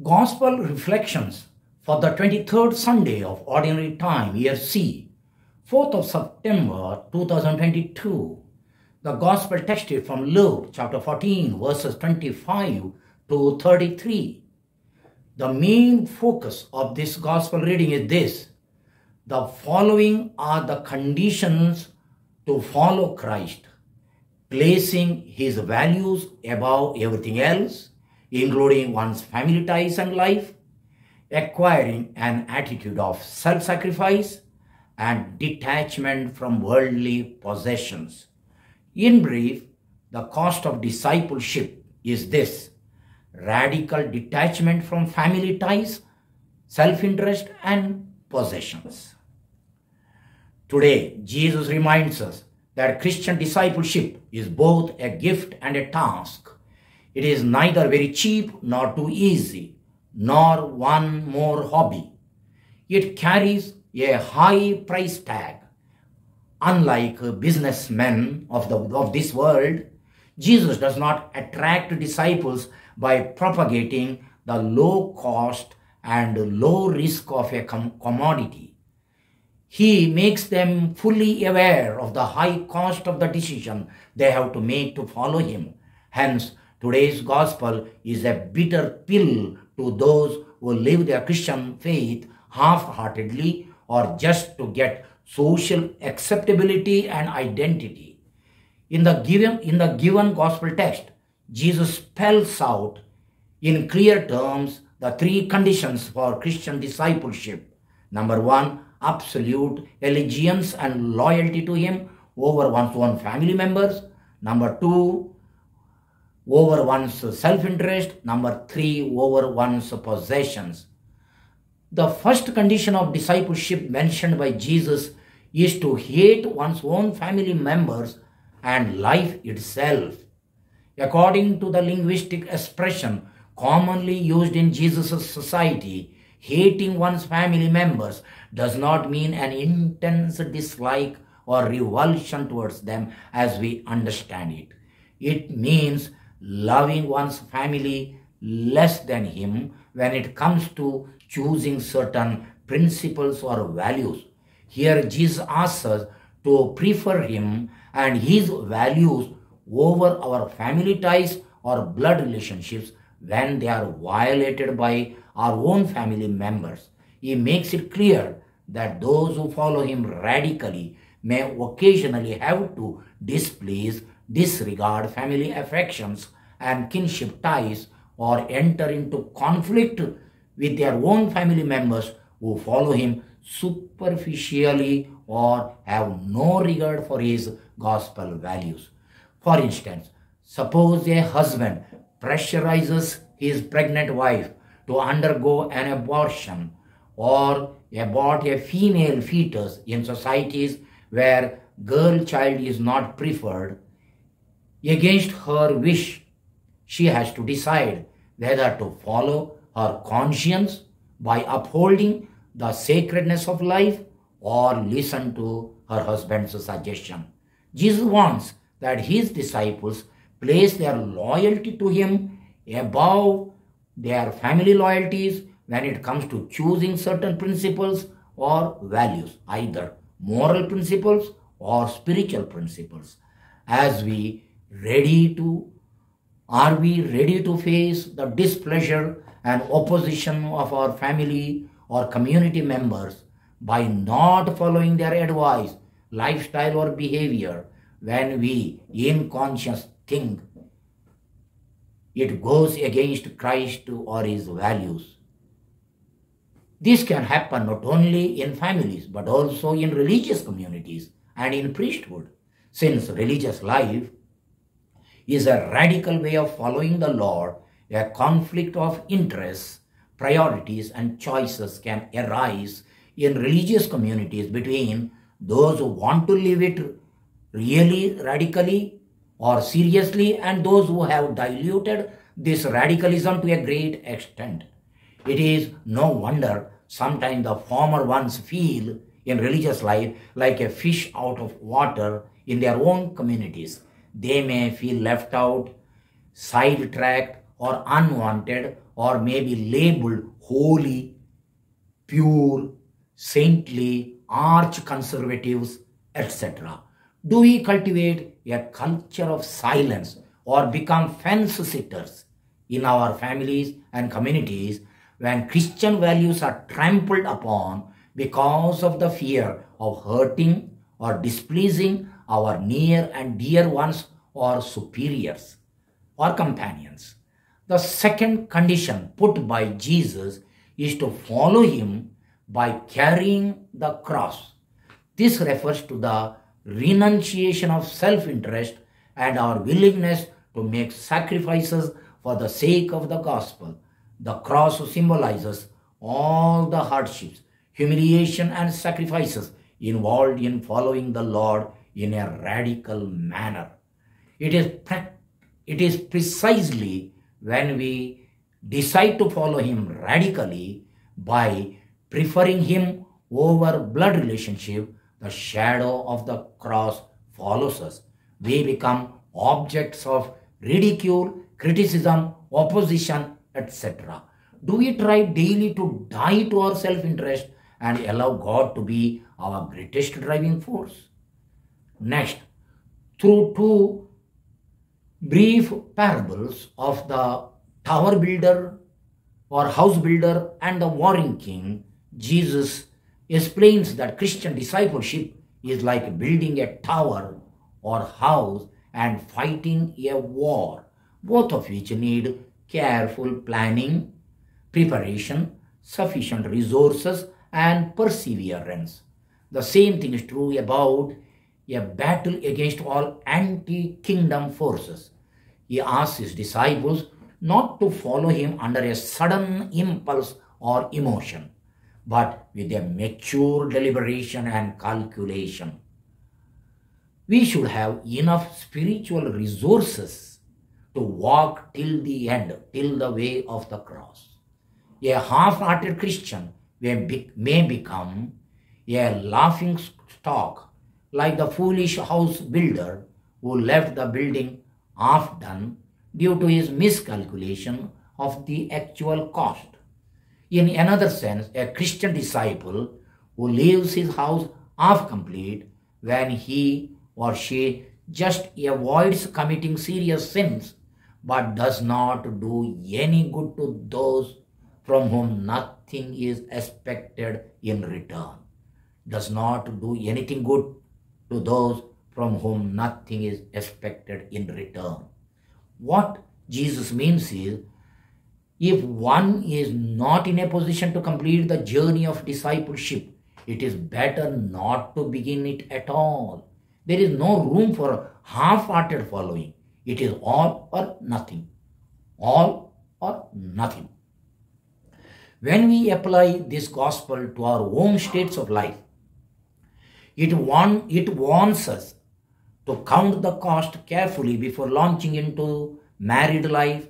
Gospel Reflections for the 23rd Sunday of Ordinary Time, Year C, 4th of September 2022. The Gospel text is from Luke chapter 14, verses 25 to 33. The main focus of this Gospel reading is this: the following are the conditions to follow Christ: placing his values above everything else, including one's family ties and life, acquiring an attitude of self-sacrifice, and detachment from worldly possessions. In brief, the cost of discipleship is this: radical detachment from family ties, self-interest, and possessions. Today, Jesus reminds us that Christian discipleship is both a gift and a task. It is neither very cheap nor too easy, nor one more hobby. It carries a high price tag. Unlike businessmen of this world, Jesus does not attract disciples by propagating the low cost and low risk of a commodity. He makes them fully aware of the high cost of the decision they have to make to follow him. Hence, today's gospel is a bitter pill to those who live their Christian faith half-heartedly or just to get social acceptability and identity. In the given gospel text, Jesus spells out in clear terms the three conditions for Christian discipleship. Number one, absolute allegiance and loyalty to him over one's own family members. Number two, over one's self-interest. Number three, over one's possessions. The first condition of discipleship mentioned by Jesus is to hate one's own family members and life itself. According to the linguistic expression commonly used in Jesus' society, hating one's family members does not mean an intense dislike or revulsion towards them as we understand it. It means loving one's family less than him when it comes to choosing certain principles or values. Here Jesus asks us to prefer him and his values over our family ties or blood relationships when they are violated by our own family members. He makes it clear that those who follow him radically may occasionally have to disregard family affections and kinship ties or enter into conflict with their own family members who follow him superficially or have no regard for his gospel values. For instance, suppose a husband pressurizes his pregnant wife to undergo an abortion or abort a female fetus in societies where girl child is not preferred. Against her wish, she has to decide whether to follow her conscience by upholding the sacredness of life or listen to her husband's suggestion. Jesus wants that his disciples place their loyalty to him above their family loyalties when it comes to choosing certain principles or values, either moral principles or spiritual principles. Are we ready to face the displeasure and opposition of our family or community members by not following their advice, lifestyle, or behavior when we in conscience think it goes against Christ or his values? This can happen not only in families but also in religious communities and in priesthood, since religious life is a radical way of following the Lord. A conflict of interests, priorities, and choices can arise in religious communities between those who want to live it really radically or seriously and those who have diluted this radicalism to a great extent. It is no wonder sometimes the former ones feel in religious life like a fish out of water in their own communities. They may feel left out, sidetracked, or unwanted, or may be labeled holy, pure, saintly, arch-conservatives, etc.? Do we cultivate a culture of silence or become fence-sitters in our families and communities when Christian values are trampled upon because of the fear of hurting or displeasing our near and dear ones or superiors or companions? The second condition put by Jesus is to follow him by carrying the cross. This refers to the renunciation of self-interest and our willingness to make sacrifices for the sake of the gospel. The cross symbolizes all the hardships, humiliation, and sacrifices involved in following the Lord in a radical manner. It is precisely when we decide to follow him radically by preferring him over blood relationship, the shadow of the cross follows us. We become objects of ridicule, criticism, opposition, etc. Do we try daily to die to our self-interest and allow God to be our greatest driving force? Next, through two brief parables of the tower builder or house builder and the warring king, Jesus explains that Christian discipleship is like building a tower or house and fighting a war, both of which need careful planning, preparation, sufficient resources, and perseverance. The same thing is true about a battle against all anti-kingdom forces. He asks his disciples not to follow him under a sudden impulse or emotion, but with a mature deliberation and calculation. We should have enough spiritual resources to walk till the end, till the way of the cross. A half-hearted Christian may become a laughing stock, like the foolish house builder who left the building half done due to his miscalculation of the actual cost. In another sense, a Christian disciple who leaves his house half complete when he or she just avoids committing serious sins but does not do any good to those from whom nothing is expected in return. Does not do anything good to those from whom nothing is expected in return. What Jesus means is, if one is not in a position to complete the journey of discipleship, it is better not to begin it at all. There is no room for half-hearted following. It is all or nothing. All or nothing. When we apply this gospel to our own states of life, it warns us to count the cost carefully before launching into married life,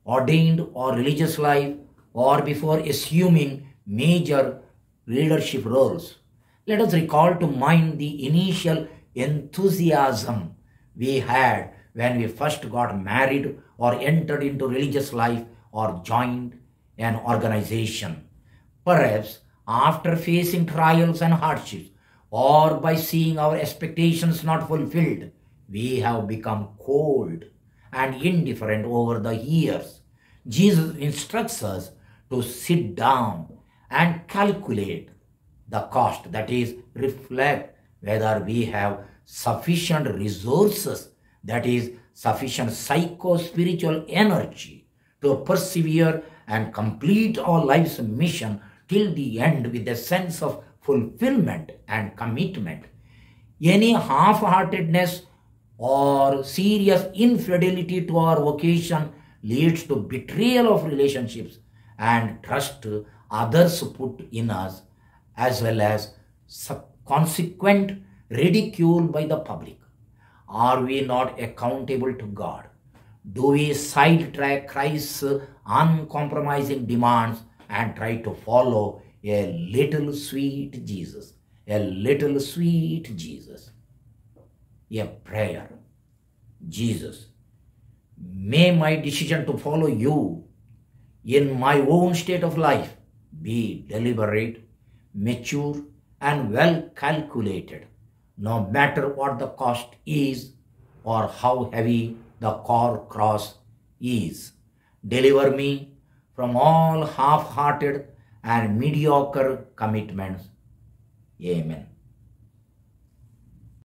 ordained or religious life, or before assuming major leadership roles. Let us recall to mind the initial enthusiasm we had when we first got married or entered into religious life or joined an organization. Perhaps after facing trials and hardships, or by seeing our expectations not fulfilled, we have become cold and indifferent over the years. Jesus instructs us to sit down and calculate the cost, that is, reflect whether we have sufficient resources, that is, sufficient psycho-spiritual energy to persevere and complete our life's mission till the end with a sense of fulfillment and commitment. Any half-heartedness or serious infidelity to our vocation leads to betrayal of relationships and trust others put in us, as well as consequent ridicule by the public. Are we not accountable to God? Do we sidetrack Christ's uncompromising demands and try to follow a little sweet Jesus? A little sweet Jesus. A prayer. Jesus, may my decision to follow you in my own state of life be deliberate, mature, and well calculated, no matter what the cost is or how heavy the cross is. Deliver me from all half-hearted and mediocre commitments. Amen.